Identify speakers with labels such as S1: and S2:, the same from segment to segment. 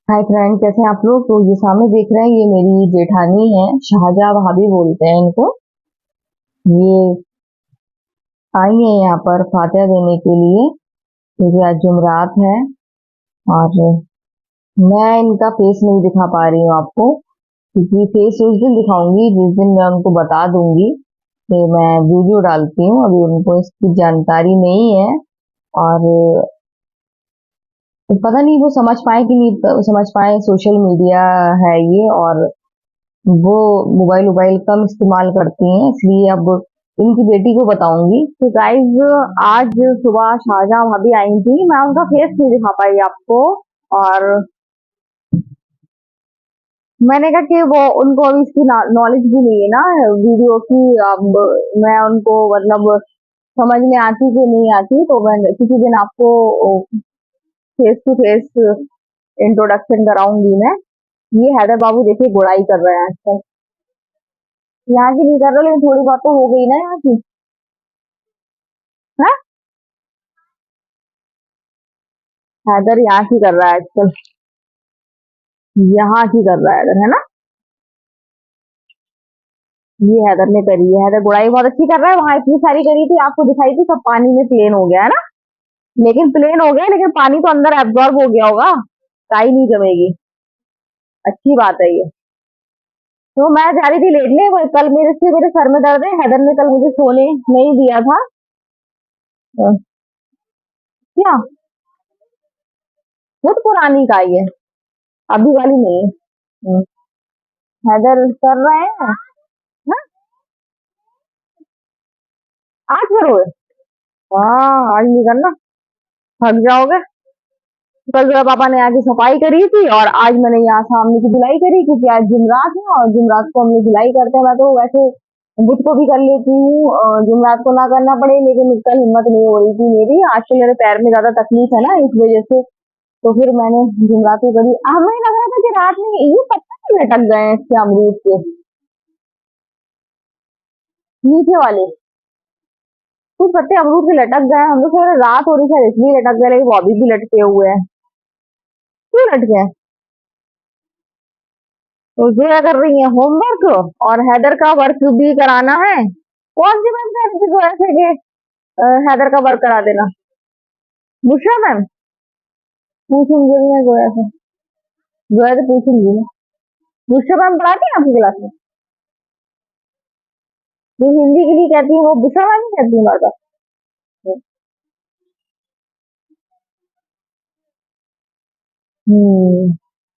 S1: Hi friend, कैसे हैं आप लोग। तो ये सामने देख रहे हैं, ये मेरी जेठानी है, शाहजहाँ भाभी बोलते हैं इनको। ये आई है यहाँ पर फातिहा देने के लिए, क्योंकि आज जुमरात है। और मैं इनका फेस नहीं दिखा पा रही हूँ आपको, क्योंकि फेस उस दिन दिखाऊंगी जिस दिन मैं उनको बता दूंगी कि मैं वीडियो डालती हूँ। अभी उनको इसकी जानकारी नहीं है, और पता नहीं वो समझ पाए कि नहीं समझ पाए। सोशल मीडिया है ये, और वो मोबाइल वोबाइल कम इस्तेमाल करती हैं, इसलिए अब इनकी बेटी को बताऊंगी। तो गाइज, आज सुबह शाहजहाँ भाभी आई थी, मैं उनका फेस नहीं दिखा पाई आपको। और मैंने कहा कि वो उनको अभी इसकी नॉलेज भी नहीं है ना वीडियो की। अब मैं उनको मतलब समझ में आती कि नहीं आती, तो मैं किसी दिन आपको फेस टू फेस इंट्रोडक्शन कराऊंगी मैं। ये हैदर बाबू देखिए गुड़ाई कर रहे हैं आजकल। यहाँ की नहीं कर रहे, लेकिन थोड़ी बहुत तो हो गई ना यहाँ की। है, हैदर यहाँ की कर रहा है आजकल। यहाँ की कर रहा है हैदर, है ना। ये हैदर ने करी है, हैदर गुड़ाई बहुत अच्छी कर रहा है। वहां इतनी सारी करी थी, आपको दिखाई थी, सब पानी में प्लेन हो गया है ना। लेकिन प्लेन हो गया, लेकिन पानी तो अंदर एब्जॉर्ब हो गया होगा, काई नहीं जमेगी। अच्छी बात है ये। तो मैं जा रही थी लेटने, कल मेरे सर में दर्द है। हैदर ने कल मुझे सोने नहीं दिया था। क्या, वो तो पुरानी का ही है, अभी वाली नहीं है। हम्म, हैदर कर रहे हैं ना। आज करोगे? हाँ, आज नहीं करना, थक जाओगे। कल जो है पापा ने आके सफाई करी थी, और आज मैंने यहाँ सामने की धुलाई करी, क्योंकि आज जुमरात है और जुमरात को हम लोग धुलाई करते हैं। मैं तो वैसे बुध को भी कर लेती हूँ, जुमरात को ना करना पड़े, लेकिन कल हिम्मत नहीं हो रही थी मेरी। आज तो मेरे पैर में ज्यादा तकलीफ है ना, इस वजह से तो फिर मैंने जुमरात को करी। हमें लग रहा था कि रात में ये पत्ते लटक गए हैं इसके अमरूद के नीचे वाले, कुछ पत्ते अमरूद के लटक गए हैं। हम लोग सोच रहे रात हो रही है इसलिए लटक गए, लेकिन वो अभी भी लटके हुए हैं। क्यों लटके हैं? तो जोया कर रही है होमवर्क, और हैदर का वर्क भी कराना है। कौन सी मैम कह रही थी जोया से कि हैदर का वर्क करा देना? बुशरा मैम? पूछूंगी मैं जोया से, जोया से पूछूंगी मैं। बुशरा मैम पढ़ाती है आपकी क्लास में? जो हिंदी के लिए कहती है वो बुशरा मैम ही कहती है बार बार।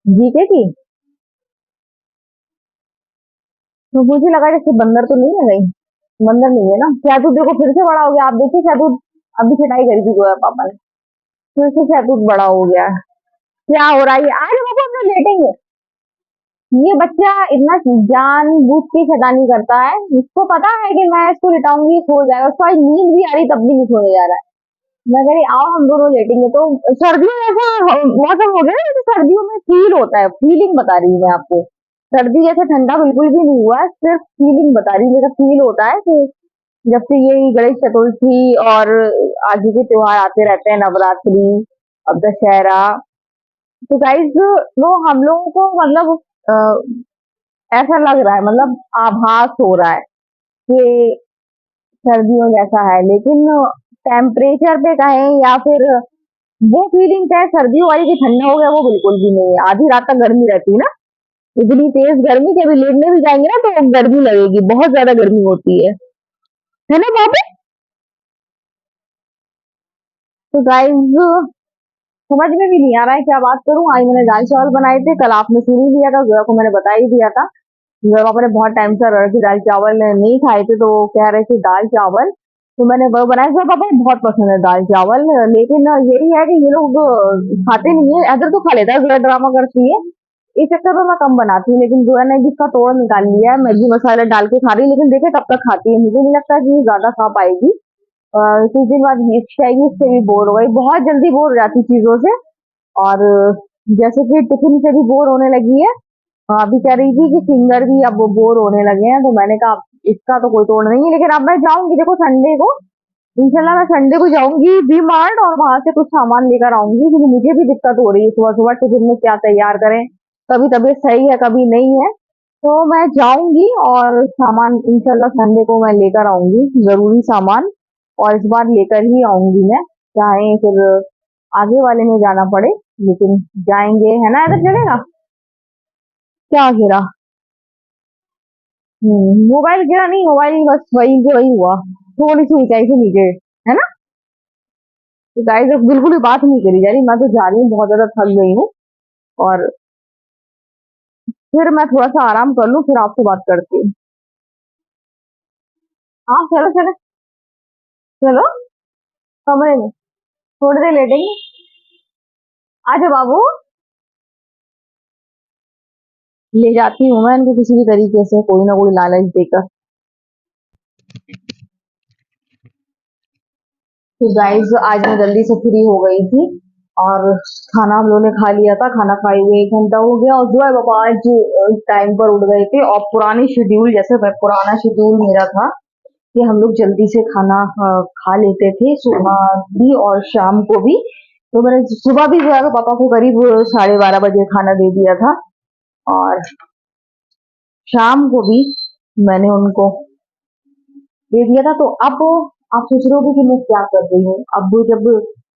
S1: जीके की। तो मुझे लगा जैसे बंदर तो नहीं है कहीं। बंदर नहीं है ना। शहतूत देखो फिर से बड़ा हो गया, आप देखिए शहतूत। अभी छटाई करी थी जोया पापा ने, फिर से शहतूत बड़ा हो गया है। क्या हो रहा है? आज बाबू हम लोग लेटेंगे। ये बच्चा इतना जानबूझ के शैतानी करता है, इसको पता है कि मैं इसको लिटाऊंगी सो जाएगा। उसको आज नींद भी आ रही तब भी नहीं सोने जा रहा है। मैं कह रही आओ हम दोनों लेटेंगे। तो सर्दियों जैसा मौसम हो गया ना, जैसे सर्दियों में फील होता है, फीलिंग बता रही हूँ मैं आपको। सर्दी जैसा ठंडा बिल्कुल भी नहीं हुआ है, सिर्फ फीलिंग बता रही हूँ। जैसा फील होता है कि जब से ये गणेश चतुर्थी और आगे के त्योहार आते रहते हैं, नवरात्रि, अब दशहरा। तो गाइज, वो हम लोगों को मतलब ऐसा लग रहा है, मतलब आभास हो रहा है कि सर्दियों जैसा है, लेकिन टेम्परेचर पे कहें या फिर वो फीलिंग चाहे सर्दियों वाली की ठंडा हो गया, वो बिल्कुल भी नहीं है। आधी रात तक गर्मी रहती है ना, इतनी तेज गर्मी के अभी लेटने भी जाएंगे ना तो गर्मी लगेगी, बहुत ज्यादा गर्मी होती है ना बाबू। तो गाइज, समझ में भी नहीं आ रहा है क्या बात करूं। आज मैंने दाल चावल बनाए थे, कल आपने सुन ही लिया था, जोया को मैंने बता ही दिया था। जोया पापा ने बहुत टाइम से रह के दाल चावल नहीं खाए थे, तो वो कह रहे थे दाल चावल, तो मैंने वो बनाया। जोया पापा को बहुत पसंद है दाल चावल, लेकिन यही है कि ये लोग खाते नहीं है। अदर तो खा लेता है, जोया ड्रामा करती है, इस चक्कर में मैं कम बनाती हूँ। लेकिन जोया ने जिसका तोड़ निकाल लिया है, मैगी मसाला डाल के खा रही है, लेकिन देखे कब तक खाती है। मुझे नहीं लगता कि ये ज्यादा खा पाएगी। कुछ दिन बाद ये जाएगी, इससे भी बोर हो गई, बहुत जल्दी बोर हो जाती चीजों से। और जैसे कि टिफिन से भी बोर होने लगी है। अभी कह रही थी कि फिंगर भी अब बोर होने लगे हैं, तो मैंने कहा इसका तो कोई तोड़ नहीं है। लेकिन अब मैं जाऊंगी देखो संडे को, इंशाल्लाह मैं संडे को जाऊंगी वी मार्ट और वहां से कुछ सामान लेकर आऊंगी, क्योंकि मुझे भी दिक्कत हो रही है सुबह सुबह टिफिन में क्या तैयार करें। कभी तबीयत सही है कभी नहीं है। तो मैं जाऊंगी और सामान इंशाल्लाह संडे को मैं लेकर आऊंगी, जरूरी सामान। और इस बार लेकर ही आऊंगी मैं, चाहे फिर आगे वाले में जाना पड़े, लेकिन जाएंगे, है ना? इधर चलेगा। क्या गिरा? मोबाइल गिरा नहीं, मोबाइल बस वही से वही हुआ, थोड़ी सी ऊंचाई से नीचे, है ना? तो गाइस अब बिल्कुल भी बात नहीं करी जा रही, मैं तो जा रही हूँ, बहुत ज्यादा थक गई हूँ। और फिर मैं थोड़ा सा आराम कर लूँ, फिर आपसे बात करती हूँ। हाँ चलो चलो। चलो कमरे में थोड़ी देर लेटेंगे। आजा बाबू। ले जाती हूँ मैं इनको किसी भी तरीके से, कोई ना कोई लालच देकर। तो गाइस आज मैं जल्दी से फ्री हो गई थी, और खाना हम लोगों ने खा लिया था, खाना खाए हुए 1 घंटा हो गया, और जो है पापा आज टाइम पर उठ गए थे, और पुरानी शेड्यूल, जैसे पुराना शेड्यूल मेरा था कि हम लोग जल्दी से खाना खा लेते थे, सुबह भी और शाम को भी। तो मैंने सुबह भी जो है पापा को करीब 12:30 बजे खाना दे दिया था, और शाम को भी मैंने उनको दे दिया था। तो अब आप सोच रहे होगे कि मैं क्या कर रही हूँ, अब जब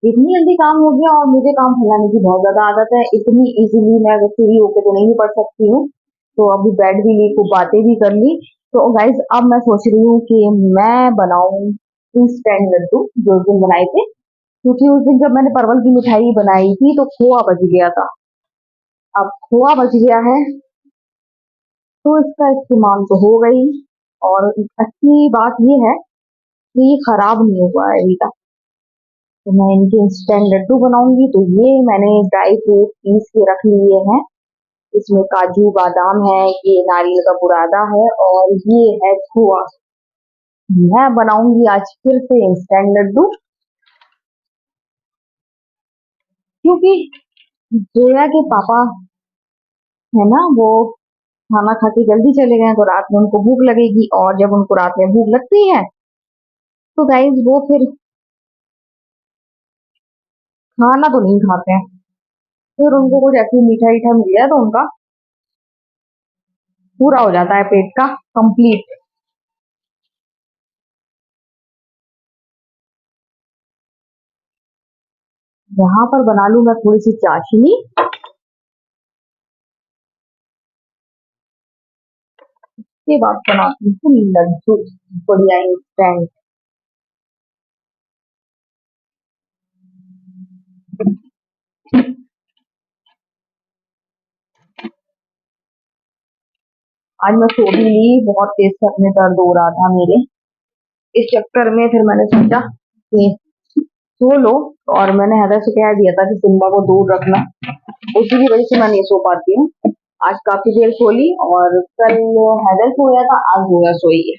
S1: इतनी जल्दी काम हो गया, और मुझे काम फैलाने की बहुत ज्यादा आदत है, इतनी इजीली मैं अगर फ्री होके तो नहीं पढ़ सकती हूँ। तो अभी बेड भी ली, खूब बातें भी कर ली। तो गाइज अब मैं सोच रही हूँ कि मैं बनाऊं इंस्टेंट लड्डू, जो उस दिन बनाए थे, क्योंकि उस दिन जब मैंने परवल की मिठाई बनाई थी तो खोआ बच गया था। अब खोआ बच गया है, तो इसका इस्तेमाल तो हो गई। और अच्छी बात ये है कि ये खराब नहीं हुआ है अभी तक। तो मैं इनके इंस्टेंट लड्डू बनाऊंगी, तो ये मैंने ड्राई फ्रूट पीस के रख लिए हैं। इसमें काजू बादाम है, ये नारियल का बुरादा है, और ये है खोआ। मैं बनाऊंगी आज फिर से इंस्टेंट लड्डू, क्योंकि जोया के पापा है ना, वो खाना खा के जल्दी चले गए हैं, तो रात में उनको भूख लगेगी, और जब उनको रात में भूख लगती है तो गाइज वो फिर खाना तो नहीं खाते हैं। फिर उनको कुछ ऐसी मीठा ईठा मिल जाए तो उनका पूरा हो जाता है पेट का कंप्लीट। यहाँ पर बना लूं मैं थोड़ी सी चाशनी, के बाद बनाती हूँ लड्डू बढ़िया इंस्टेंट। आज मैं सो भी ली, बहुत तेज सर में दर्द हो रहा था मेरे, इस चक्कर में फिर मैंने सोचा कि सो लो। और मैंने हैदर से कह दिया था कि सिम्बा को दूर रखना, उसी की वजह से मैं नहीं सो पाती हूँ। आज काफी देर सो ली, और कल हैदर सोया था, आज जोया सोई है।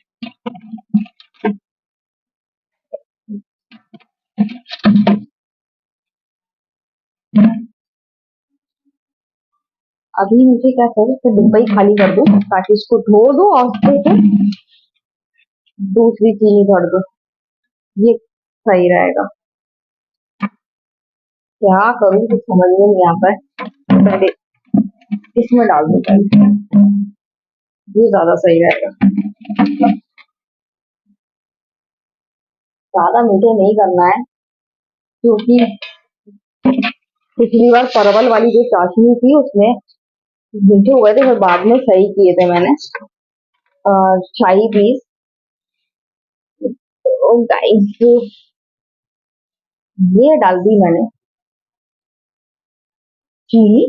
S1: अभी मुझे क्या करूँ, इसका डिब्बा ही खाली कर दूं, ताकि इसको धो दूं और उसको फिर दूसरी चीनी भर दूं, ये सही रहेगा। क्या करूँ कुछ समझ में नहीं आता है, पहले इसमें डाल दूं पहले, ये ज्यादा सही रहेगा। ज्यादा मीठे नहीं करना है, क्योंकि पिछली बार परवल वाली जो चाशनी थी उसमें मीठे हुए थे, फिर बाद में सही किए थे मैंने शाही पीस। ओ गाइस, ये डाल दी मैंने चीनी।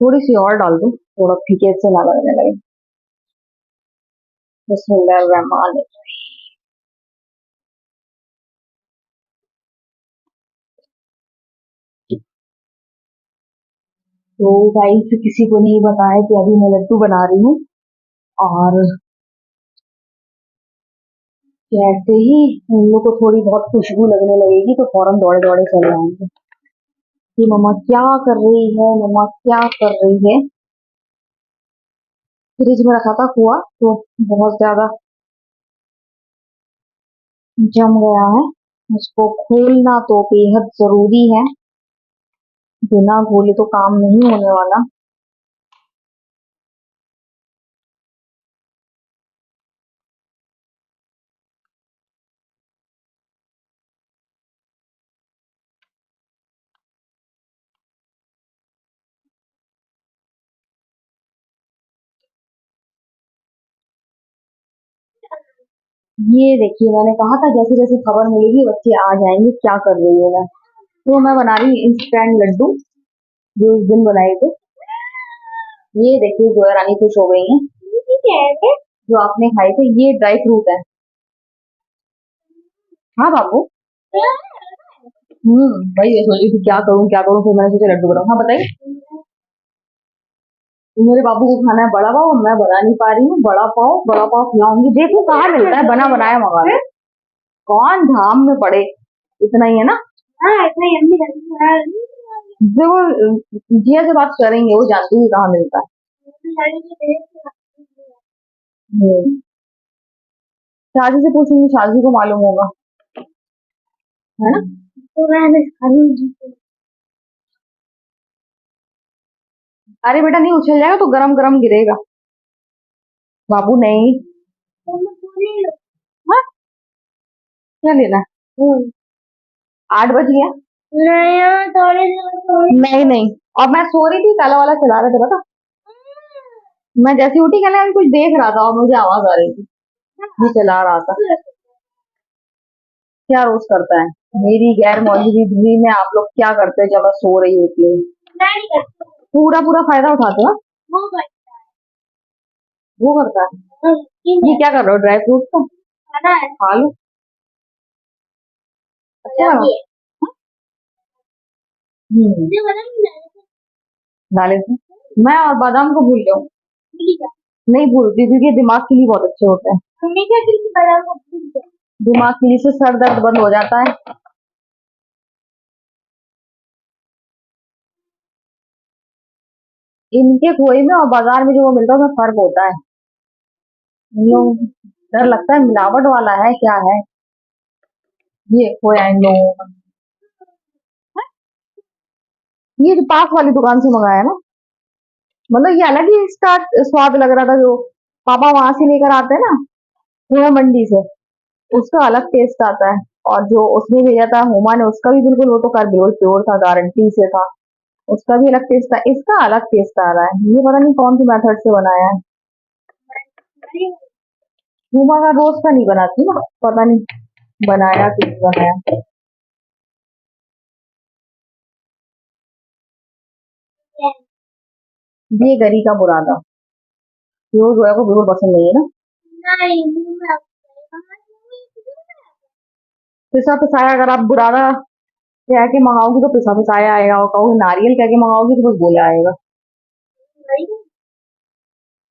S1: थोड़ी सी और डाल दूं, थोड़ा फीके से ना लगने लगे। बिस्मिल्लाहिर्रहमानिर्रहीम। तो गाइस किसी को नहीं बताया कि अभी मैं लड्डू बना रही हूँ, और जैसे ही उन लोग को थोड़ी बहुत खुशबू लगने लगेगी तो फौरन दौड़े दौड़े चले आएंगे कि मम्मा क्या कर रही है, मम्मा क्या कर रही है। फ्रिज में रखा था कुआ तो बहुत ज्यादा जम गया है। उसको खोलना तो बेहद जरूरी है, बिना खोले तो काम नहीं होने वाला। ये देखिए, मैंने कहा था जैसे जैसे खबर मिलेगी बच्चे आ जाएंगे, क्या कर रही है ना। तो मैं बना रही हूँ इंस्टेंट लड्डू, जो उस दिन बनाए थे। ये देखिए जोया रानी खुश हो गई है, जो आपने खाए थे ये ड्राई फ्रूट है। हाँ बाबू। भाई ये सोची थी क्या करूँ क्या करूँ, फिर मैंने सोचा लड्डू बनाऊं। हाँ बताइए। तो मेरे बाबू को खाना है बड़ा पाव, मैं बना नहीं पा रही हूँ। बड़ा पाव खिलाऊंगी, देखो कहाँ मिलता है, बना बनाया मंगा लो। कौन धाम में पड़े, इतना ही है ना। हाँ इतना ही, अम्मी देखो जिया से बात करेंगे, वो जानती है कहाँ मिलता है। हम्म, शादी से पूछूंगी, शादी को मालूम होगा, है ना। तो मैं अरे बेटा नहीं उछल जाएगा तो गरम गरम गिरेगा। बाबू नहीं। हाँ क्या लेना है? 8 बज गया। नहीं नहीं नहीं, और मैं सो रही थी, काला वाला चला रहे थे पता। मैं जैसी उठी कहने कुछ देख रहा था और मुझे आवाज आ रही थी, ये चला रहा था। क्या रोज करता है, मेरी गैर मौजूदगी में आप लोग क्या करते हैं जब मैं सो रही होती हूँ। पूरा पूरा फायदा उठाते हो। वो करता है। ये क्या कर रहे हो, ड्राई फ्रूट का खा लो। अच्छा। डाले थे। मैं और बादाम को भूल जाऊं, नहीं भूलती क्योंकि दिमाग के लिए बहुत अच्छे होते हैं। दिमाग के लिए से सर दर्द बंद हो जाता है। इनके खोए में और बाजार में जो वो मिलता है उसमें फर्क होता है। इन लोग डर लगता है मिलावट वाला है क्या है। ये खोया इन लोगों का। ये जो पास वाली दुकान से मंगाया ना, मतलब ये अलग ही इसका स्वाद लग रहा था। जो पापा वहां से लेकर आते हैं ना, खोया मंडी से, उसका अलग टेस्ट आता है। और जो उसने भेजा था हुमा ने, उसका भी बिल्कुल, वो तो कर बिल्कुल प्योर था, गारंटी से था। उसका भी अलग टेस्ट था, इसका अलग टेस्ट आ रहा है। ये पता नहीं कौन सी मेथड से बनाया है। हुमा का रोज का नहीं बनाती ना, पता नहीं बनाया कि नहीं बनाया। ये गरी का बुरादा, जो जोया को बिल्कुल पसंद नहीं है ना। पिसा पिसाया अगर आप बुरादा कह के मंगाओगी तो पिसा पिसाया आएगा, और कहोगे नारियल कह के मंगाओगी तो बस गोला आएगा।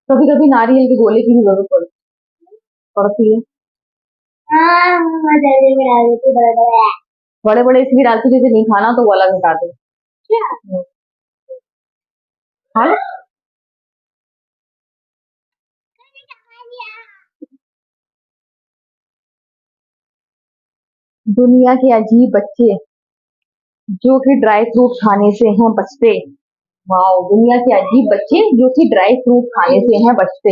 S1: कभी कभी नारियल के गोले की भी जरूरत पड़ती है। बड़े बड़े इसलिए डालती जैसे नहीं खाना तो वो अलग हटा दो। खा लो। दुनिया के अजीब बच्चे जो कि ड्राई फ्रूट खाने से हैं बचते। वाओ, दुनिया के अजीब बच्चे जो कि ड्राई फ्रूट खाने से हैं बचते।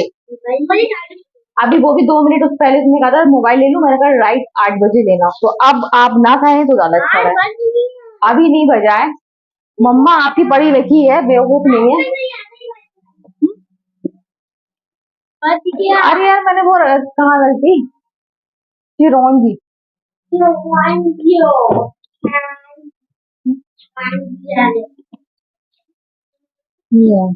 S1: अभी वो भी 2 मिनट उस पहले उसने कहा था मोबाइल ले लूं, मैंने कहा राइट 8 बजे लेना, तो अब आप ना खाएं तो ज्यादा अच्छा है। अभी नहीं बजा है। मम्मा आपकी पढ़ी लिखी है, बेवकूफ नहीं है। अरे यार मैंने वो कहा गलती, चिरौंजी। ये है।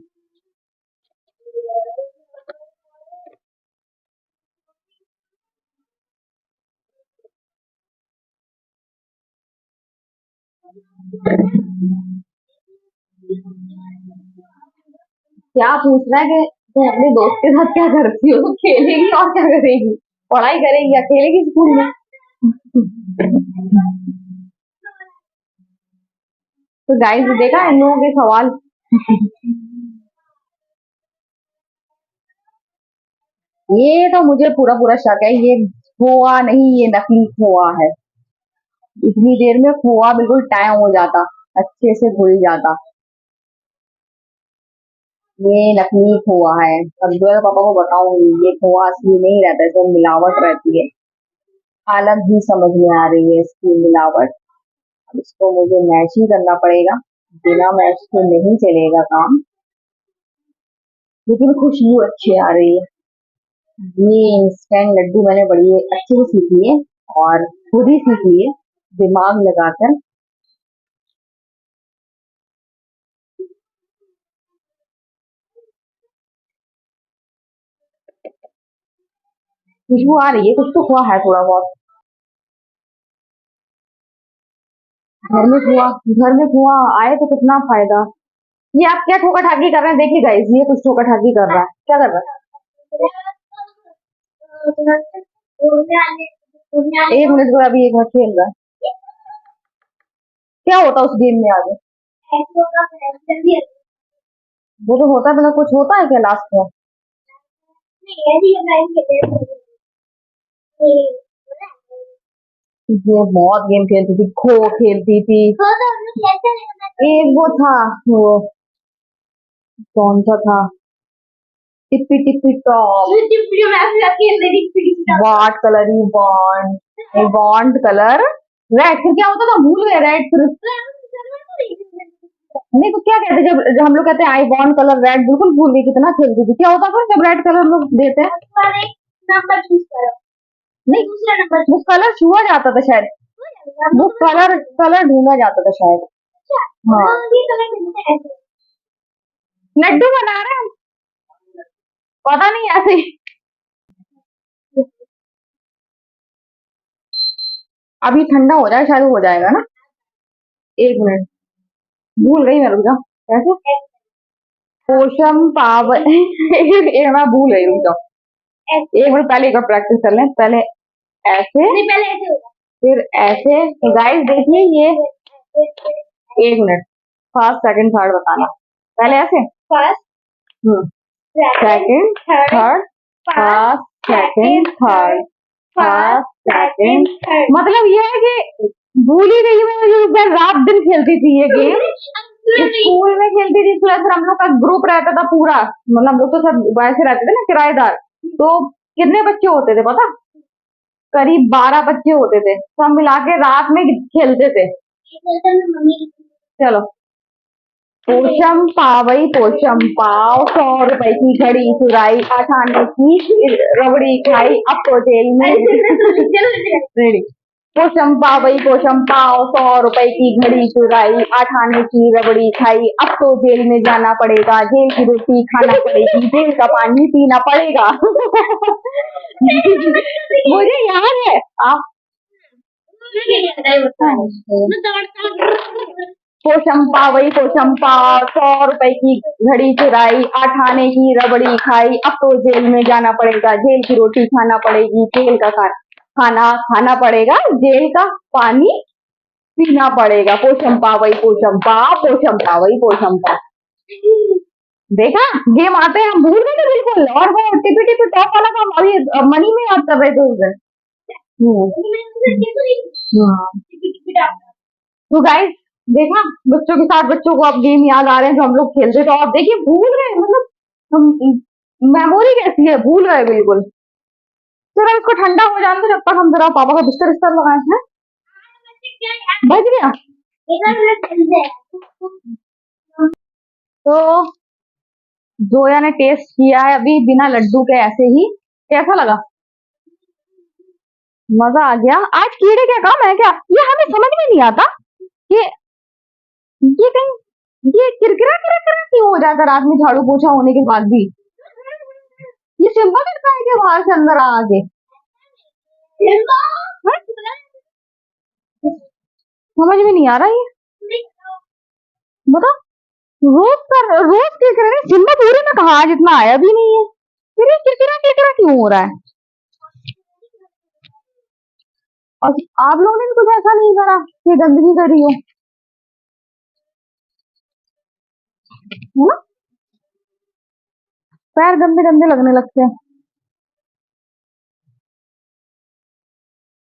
S1: क्या पूछ रहा है कि तुम अपने दोस्त के साथ क्या करती हो, खेलेगी और क्या करेगी। पढ़ाई करेगी या खेलेगी स्कूल में? तो गाइस देखा इन लोगों के सवाल। ये तो मुझे पूरा पूरा शक है, ये खोआ नहीं, ये नकली खोआ है। इतनी देर में खोआ बिल्कुल टाइम हो जाता, अच्छे से घुल जाता। ये नकली खोआ है। अब जो है पापा को बताऊंगी, ये खोआ असली नहीं रहता, इसमें मिलावट रहती है। अलग ही समझ में आ रही है इसकी मिलावट। अब इसको मुझे मैश ही करना पड़ेगा, बिना मैश के नहीं चलेगा काम। लेकिन खुशबू अच्छी आ रही है। ये इंस्टेंट लड्डू मैंने बड़ी अच्छे से सीख लिए और खुद ही सीख लिए दिमाग लगाकर। खुशबू आ रही है, कुछ तो हुआ है थोड़ा बहुत। घर में हुआ आए तो कितना फायदा। ये आप क्या ठोका ठाकी कर रहे हैं? देखिए गाइस, ये कुछ ठोका ठाकी कर रहा है, क्या कर रहा है? 1 मिनट को, अभी 1 मिनट खेल रहा है। क्या होता है उस गेम में आगे? वो तो होता है, मतलब कुछ होता है क्या लास्ट में? ये बहुत गेम खेलती थी, खो खेलती थी। एक वो था, वो कौन सा था, टिप्पी टिप्पी टॉप, वाट कलर ही बॉन्ड, बॉन्ड कलर रेड। फिर क्या होता था, भूल गए रेड। फिर नहीं तो क्या कहते, जब हम लोग कहते हैं आई बॉन्ड कलर रेड, बिल्कुल भूल गई, कितना खेलती थी। क्या होता था जब रेड कलर लोग देते हैं? नहीं, दूसरा नंबर वो कलर छुआ जाता था शायद, वो कलर कलर ढूंढा जाता था शायद। हाँ, लड्डू बना रहे हैं, पता नहीं ऐसे ही। अभी ठंडा हो जाए शायद हो जाएगा ना। 1 मिनट, भूल गई मैं, रुक जाओ। कैसे? पोषम पावर ये मैं भूल गई, रुक जाओ। 1 मिनट, पहले एक बार प्रैक्टिस कर लें। पहले ऐसे, फिर ऐसे। तो गाइस देखिए ये, 1 मिनट, फर्स्ट सेकंड थर्ड बताना। पहले ऐसे, second third, first second third, first second. मतलब ये है कि भूल ही गई मैं, जो रात दिन खेलती थी ये गेम। स्कूल में खेलती थी, प्लस हम लोग का ग्रुप रहता था पूरा, मतलब हम लोग तो सब वैसे रहते थे ना, किराएदार। तो कितने बच्चे होते थे पता? करीब 12 बच्चे होते थे, सब मिला के रात में खेलते थे। चलो, पोषम पावई पोषम पाव, 100 रुपए की घड़ी चुराई, 8 आने की रबड़ी खाई, अब तो जेल में। रेडी। पोषम पावई पोषम पाव, 100 रुपए की घड़ी चुराई, 8 आने की रबड़ी खाई, अब तो जेल में जाना पड़ेगा, जेल की रोटी खाना पड़ेगी, जेल का पानी पीना पड़ेगा। मुझे याद है आप। पोषम पावई पोषम पाव, 100 रुपए की घड़ी चुराई, 8 आने की रबड़ी खाई, अब तो जेल में जाना पड़ेगा, जेल की रोटी खाना पड़ेगी, जेल का खाना खाना पड़ेगा, जेल का पानी पीना पड़ेगा। पोषम पावई पोषम पाव, पोषम पावई पोषम पाव। देखा, गेम आते हैं हम भूल गए थे बिल्कुल। और वो टिपी टिपी टॉप वाला काम अभी मनी में याद कर रहे थे उस दिन। तो गाइस देखा, बच्चों के साथ बच्चों को अब गेम याद आ रहे हैं जो हम लोग खेलते थे, और देखिए भूल गए, मतलब हम मेमोरी कैसी है, भूल गए बिल्कुल। जरा इसको ठंडा हो जाने दो, जब तक हम जरा पापा का बिस्तर विस्तर लगाए हैं। बज गया। तो जोया ने टेस्ट किया है अभी बिना लड्डू के ऐसे ही, कैसा लगा? मजा आ गया। आज कीड़े क्या काम है क्या, ये हमें समझ में नहीं आता। ये ये कहीं ये किरकिरा किरकिरा क्यों हो जाता रात में झाड़ू पोछा होने के बाद भी? ये सिंपल करता है कि बाहर से अंदर आ आके, समझ में नहीं आ रहा ये, बता। रोज किरकिरा, सिम्बा पूरे में कहा आज इतना आया भी नहीं है, फिर ये किरकिरा किरकिरा क्यों हो रहा है? और आप लोगों ने भी कुछ ऐसा नहीं करा कि गंदगी करी हो, है ना? पैर गंदे गंदे लगने लगते हैं।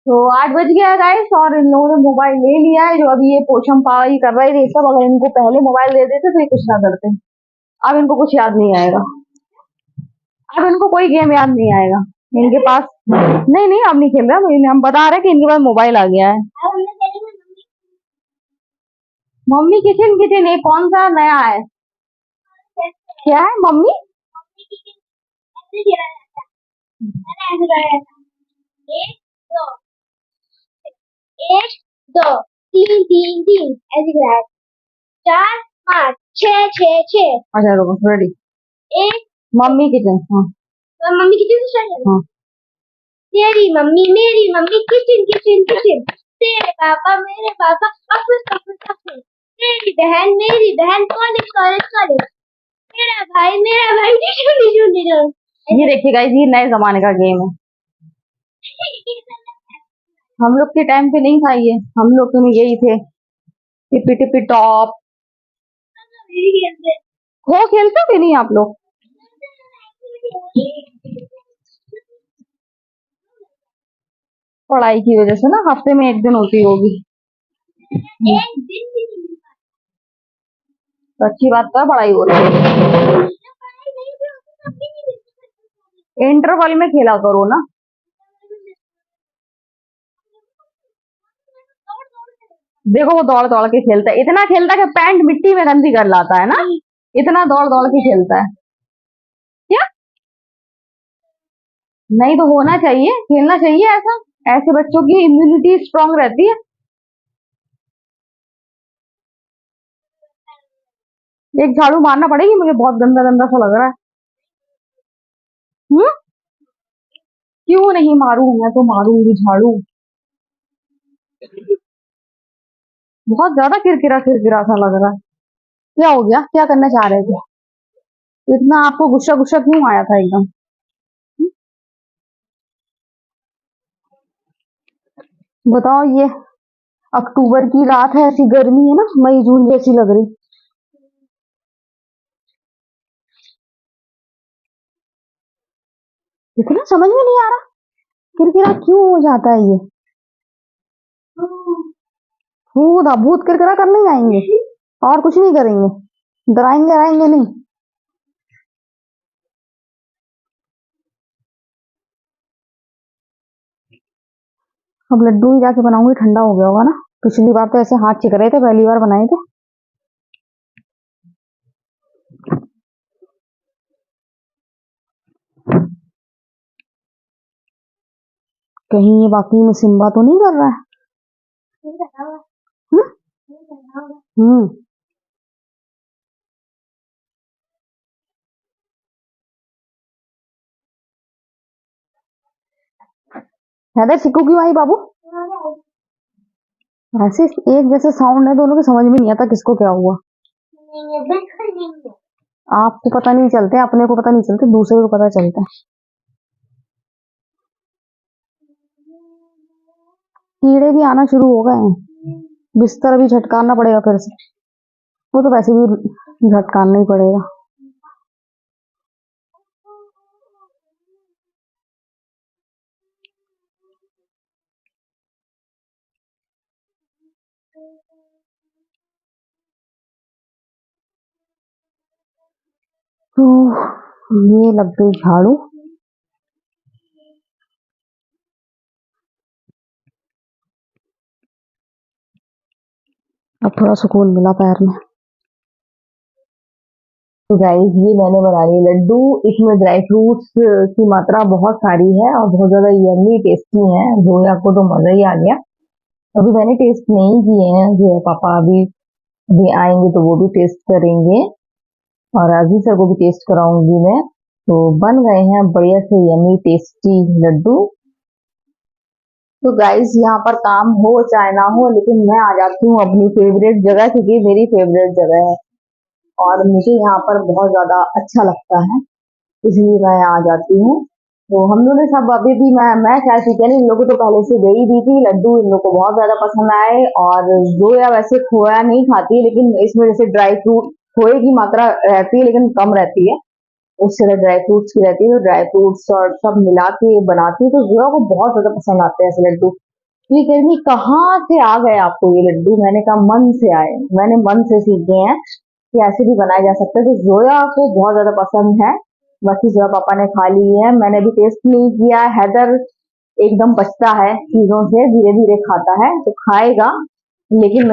S1: तो 8 बज गया है गाइस, और इन लोगों ने मोबाइल ले लिया है। जो अभी ये पोछम पाई कर रहे थे सब, अगर इनको पहले मोबाइल दे देते तो ये कुछ ना करते। अब इनको कुछ याद नहीं आएगा, अब इनको कोई गेम याद नहीं आएगा इनके पास। नहीं नहीं, अब नहीं खेल रहा, हम बता रहे हैं कि इनके पास मोबाइल आ गया है। मम्मी किचन किचन, ये कौन सा नया है? क्या है मम्मी? एक दो तीन तीन तीन ऐसे गिरा है। 4 5 6 6 6। अच्छा रुको, रेडी। एक मम्मी किचन, हाँ मम्मी किचन से स्टार्ट करो। हाँ, तेरी मम्मी मेरी मम्मी किचन किचन किचन, तेरे पापा मेरे पापा ऑफिस ऑफिस ऑफिस, तेरी बहन मेरी बहन कॉलेज कॉलेज कॉलेज, मेरा भाई टिशू टिशू टिशू। ये देखिए गाइस, ये नए जमाने का गेम है। हम लोग के टाइम पे नहीं था ये, हम लोग में यही थे, टिपी टिपी टॉप। वो खेलते थे नहीं आप लोग? पढ़ाई की वजह से ना, हफ्ते में एक दिन होती होगी। तो अच्छी बात तो है, पढ़ाई होती है। इंटरवल में खेला करो ना। देखो वो दौड़ दौड़ के खेलता है, इतना खेलता है कि पैंट मिट्टी में गंदी कर लाता है ना। इतना दौड़ दौड़ के खेलता है क्या? नहीं तो होना चाहिए, खेलना चाहिए ऐसा। ऐसे बच्चों की इम्यूनिटी स्ट्रांग रहती है। एक झाड़ू मारना पड़ेगी मुझे, बहुत गंदा गंदा सा लग रहा है। हम्म, क्यों नहीं मारू, मैं तो मारूंगी झाड़ू। बहुत ज्यादा किरकिरा किरकिरा सा लग रहा है। क्या हो गया, क्या करना चाह रहे थे? इतना आपको गुस्सा गुस्सा क्यों आया था एकदम? बताओ, ये अक्टूबर की रात है, ऐसी गर्मी है ना, मई जून जैसी लग रही। इतना समझ में नहीं आ रहा, किरकिरा क्यों हो जाता है ये? भूत भूत किरकिरा करने ही आएंगे, और कुछ नहीं करेंगे, डराएंगे डराएंगे नहीं। अब लड्डू ही जाके बनाऊंगी, ठंडा हो गया होगा ना। पिछली बार तो ऐसे हाथ चिक रहे थे, पहली बार बनाए थे। कहीं ये बाकी में सिम्बा तो नहीं कर रहा है? हम्म हम्म। हैदर सिक्कू क्यों आई बाबू? ऐसे एक जैसे साउंड है दोनों के, समझ में नहीं आता किसको क्या हुआ। आपको पता नहीं चलते, अपने को पता नहीं चलते, दूसरे को पता चलता है। कीड़े भी आना शुरू हो गए हैं, बिस्तर भी झटकारना पड़ेगा फिर से। वो तो वैसे भी झटकारना ही पड़ेगा। तो ये लग गई झाड़ू। अब थोड़ा सुकून मिला पैर में। तो गाइस, ये मैंने बना लिए लड्डू। इसमें ड्राई फ्रूट्स की मात्रा बहुत सारी है और बहुत ज्यादा यम्मी टेस्टी है। जोया को तो मजा ही आ गया। अभी मैंने टेस्ट नहीं किए हैं, जो पापा अभी आएंगे तो वो भी टेस्ट करेंगे, और अभी सर को भी टेस्ट कराऊंगी मैं। तो बन गए हैं बढ़िया से यम्मी टेस्टी लड्डू। तो गाइस, यहाँ पर काम हो चाहे ना हो, लेकिन मैं आ जाती हूँ अपनी फेवरेट जगह, क्योंकि मेरी फेवरेट जगह है और मुझे यहाँ पर बहुत ज्यादा अच्छा लगता है, इसलिए मैं आ जाती हूँ। तो हम लोग ने सब अभी भी मैं चाय पीती नहीं, इन लोगों को तो पहले से दे ही दी थी लड्डू, इन लोग को बहुत ज्यादा पसंद आए। और जोया वैसे खोया नहीं खाती, लेकिन इसमें जैसे ड्राई फ्रूट, खोए की मात्रा रहती है लेकिन कम रहती है, उससे ज्यादा ड्राई फ्रूट्स की रहती है, तो ड्राई फ्रूट्स और सब मिला के बनाती है, तो जोया को बहुत ज्यादा पसंद आते हैं ऐसे लड्डू। तो ये कह रही कहाँ से आ गए आपको ये लड्डू, मैंने कहा मन से आए, मैंने मन से सीखे हैं कि ऐसे भी बनाए जा सकते हैं। तो जोया को बहुत ज्यादा पसंद है। बाकी जोया पापा ने खा ली है, मैंने भी टेस्ट नहीं किया। हैदर एकदम बचता है चीजों से, धीरे धीरे खाता है तो खाएगा, लेकिन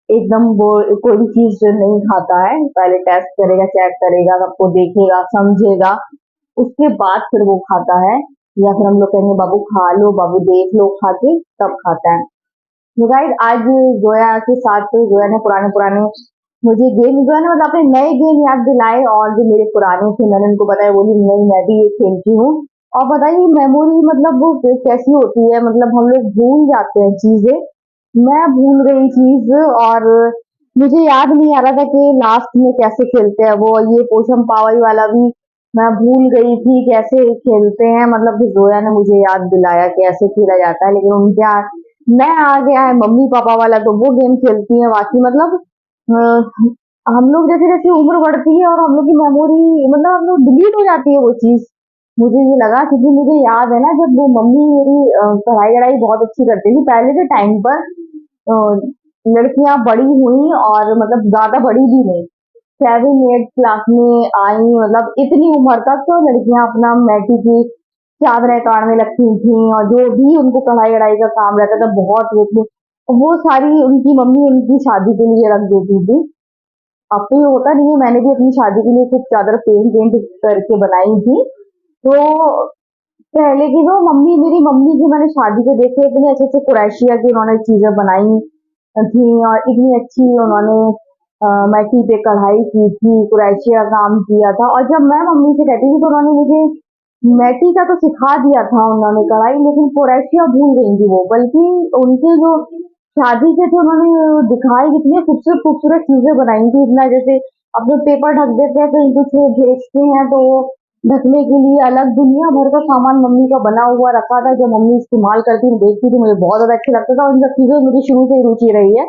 S1: एकदम वो कोई भी चीज नहीं खाता है, पहले टेस्ट करेगा, चेक करेगा, सबको देखेगा, समझेगा, उसके बाद फिर वो खाता है। या फिर हम लोग कहेंगे बाबू खा लो, बाबू देख लो खा के, तब खाता है। तो गाइस आज जोया के साथ जोया ने पुराने पुराने मुझे गेम, जो है ना मतलब अपने नए गेम याद दिलाए, और जो मेरे पुराने थे मैंने उनको बताया, बोली नहीं मैं भी ये खेलती हूँ। और बताइए मेमोरी मतलब वो कैसी होती है, मतलब हम लोग भूल जाते हैं चीजें, मैं भूल गई चीज, और मुझे याद नहीं आ रहा था कि लास्ट में कैसे खेलते हैं वो, ये पोषम पावई वाला भी मैं भूल गई थी कैसे खेलते हैं, मतलब कि जोया ने मुझे याद दिलाया कि ऐसे खेला जाता है, लेकिन उनके नया आ गया है मम्मी पापा वाला, तो वो गेम खेलती है। बाकी मतलब हम लोग जैसे जैसे उम्र बढ़ती है और हम लोग की मेमोरी मतलब हम लोग डिलीट हो जाती है वो चीज, मुझे ये लगा, क्योंकि मुझे याद है ना जब वो मम्मी मेरी पढ़ाई वढ़ाई बहुत अच्छी करती थी पहले के टाइम पर, लड़कियां बड़ी हुई और मतलब ज्यादा बड़ी भी नहीं, 7 8 क्लास में आई, मतलब इतनी उम्र तक तो लड़कियां अपना मैट्रिक की चादरें काटने लगती थी, और जो भी उनको कढ़ाई वढ़ाई का काम रहता था बहुत वो सारी उनकी मम्मी उनकी शादी के लिए रख देती थी। अब तो ये होता नहीं है, मैंने भी अपनी शादी के लिए कुछ चादर पेंट पेंट करके बनाई थी। तो पहले की जो मम्मी, मेरी मम्मी की मैंने शादी के देखे इतने अच्छे अच्छे कुरैशिया की उन्होंने चीजें बनाई थी, और इतनी अच्छी उन्होंने मैटी पे कढ़ाई की थी, कुरैशिया काम किया था। और जब मैं मम्मी से कहती थी तो उन्होंने मुझे मैटी का तो सिखा दिया था उन्होंने कढ़ाई, लेकिन कुरैशिया भूल गई थी वो, बल्कि उनके जो शादी के थे उन्होंने दिखाई, कितनी खूबसूरत खूबसूरत चीजें बनाई थी, इतना जैसे अपने पेपर ढक देते हैं कहीं कुछ भेजते हैं तो ढकने के लिए अलग दुनिया भर का सामान मम्मी का बना हुआ रखा था, जो मम्मी इस्तेमाल करती थी, देखती थी, मुझे बहुत ज्यादा अच्छा लगता था। उन सब चीजों में मुझे शुरू से ही रुचि रही है,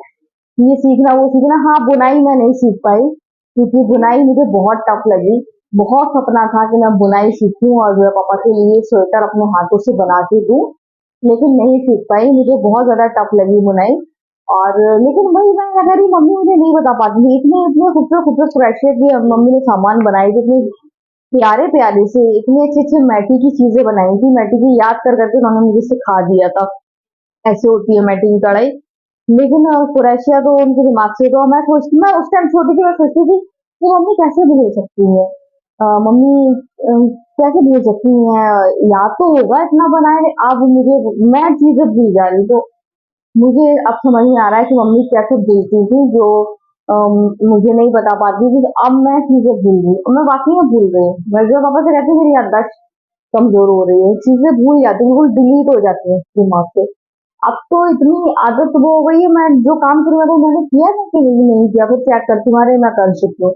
S1: ये सीखना वो सीखना। हाँ बुनाई मैं नहीं सीख पाई, क्योंकि बुनाई मुझे बहुत टफ लगी। बहुत सपना था कि मैं बुनाई सीखूं और जो है पापा के लिए स्वेटर अपने हाथों से बना के दूं, लेकिन नहीं सीख पाई, मुझे बहुत ज्यादा टफ लगी बुनाई। और लेकिन वही मैं अगर ही मम्मी मुझे नहीं बता पाती थी, इतने इतने खूबसूरत खूबसूरत क्रोशे की मम्मी ने सामान बनाए थे, इतने प्यारे प्यारे से, इतने अच्छे अच्छे मैटी की चीजें बनाई थी, मैटी की याद कर करके उन्होंने मुझे सिखा दिया था ऐसे होती है मैटी की कढ़ाई। लेकिन कुरैशिया तो उनके दिमाग से, तो मैं उस टाइम छोटी थी, मैं सोचती थी कि मम्मी कैसे भूल सकती है, मम्मी कैसे भूल सकती है, याद तो होगा इतना बनाए, अब मुझे मैं चीजें भूल जा रही, तो मुझे अब समझ में आ रहा है कि मम्मी कैसे भूलती थी जो मुझे नहीं बता पाती थी, तो अब मैं चीजें भूल गई, और मैं वाकई में भूल गई। मैं जो पापा से कहती हूँ मेरी याददाश्त कमजोर हो रही है, चीजें भूल जाती हूँ, बिल्कुल डिलीट हो जाती है दिमाग से। अब तो इतनी आदत वो हो गई है, मैं जो काम करूँगा तो मैंने किया था कि नहीं किया, फिर चेक करती हूँ, अरे मैं कर चुकी हूँ,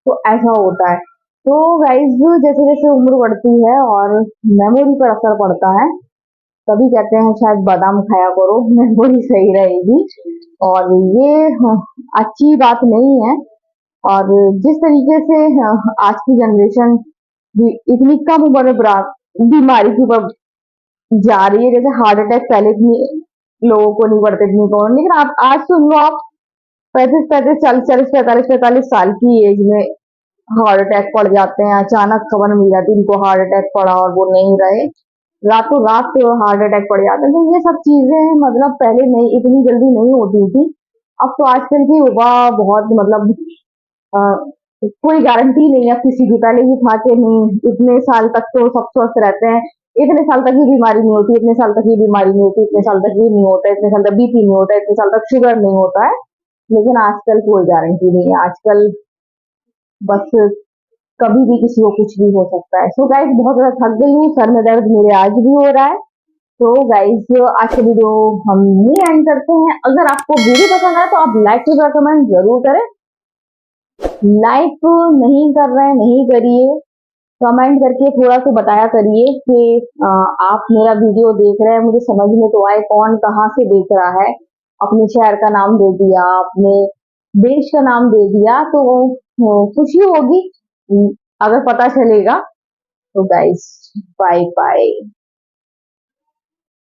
S1: तो ऐसा होता है। तो गाइज जैसे जैसे उम्र बढ़ती है और मेमोरी पर असर पड़ता है, तभी कहते हैं शायद बादाम खाया करो, मेमोरी सही रहेगी। और ये अच्छी बात नहीं है। और जिस तरीके से आज की जनरेशन भी इतनी कम उम्र में बीमारी की तरफ जा रही है, जैसे हार्ट अटैक पहले इतनी लोगों को नहीं पड़ते, इतनी कौन, लेकिन आप आज सुन लो, आप 35 35 40 40 45 45 साल की एज में हार्ट अटैक पड़ जाते हैं, अचानक खबर मिल जाती है इनको हार्ट अटैक पड़ा और वो नहीं रहे, रातों रात हार्ट अटैक पड़ जाते हैं। तो ये सब चीजें मतलब पहले नहीं, इतनी जल्दी नहीं होती थी। अब तो आजकल की युवा बहुत मतलब अ, कोई गारंटी नहीं है किसी की, पहले ही था कि नहीं इतने साल तक तो सब स्वस्थ रहते हैं, इतने साल तक ये बीमारी नहीं होती, इतने साल तक ये बीमारी नहीं होती, इतने साल तक ये नहीं होता, इतने साल तक बीपी नहीं होता, इतने साल तक शुगर नहीं होता है। लेकिन आजकल कोई गारंटी नहीं है, आजकल बस कभी भी किसी को कुछ भी हो सकता है। सो गाइस बहुत ज्यादा थक गई हूँ, सर में दर्द मेरे आज भी हो रहा है। तो गाइस आज का वीडियो हम यही एंड करते हैं। अगर आपको वीडियो पसंद आए तो आप लाइक और कमेंट जरूर करें, लाइक नहीं कर रहे हैं नहीं करिए, कमेंट करके थोड़ा सा बताया करिए कि आप मेरा वीडियो देख रहे हैं, मुझे समझ में तो आए कौन कहाँ से देख रहा है। अपने शहर का नाम दे दिया, अपने देश का नाम दे दिया, तो खुशी होगी अगर पता चलेगा। तो गाइस, बाय बाय।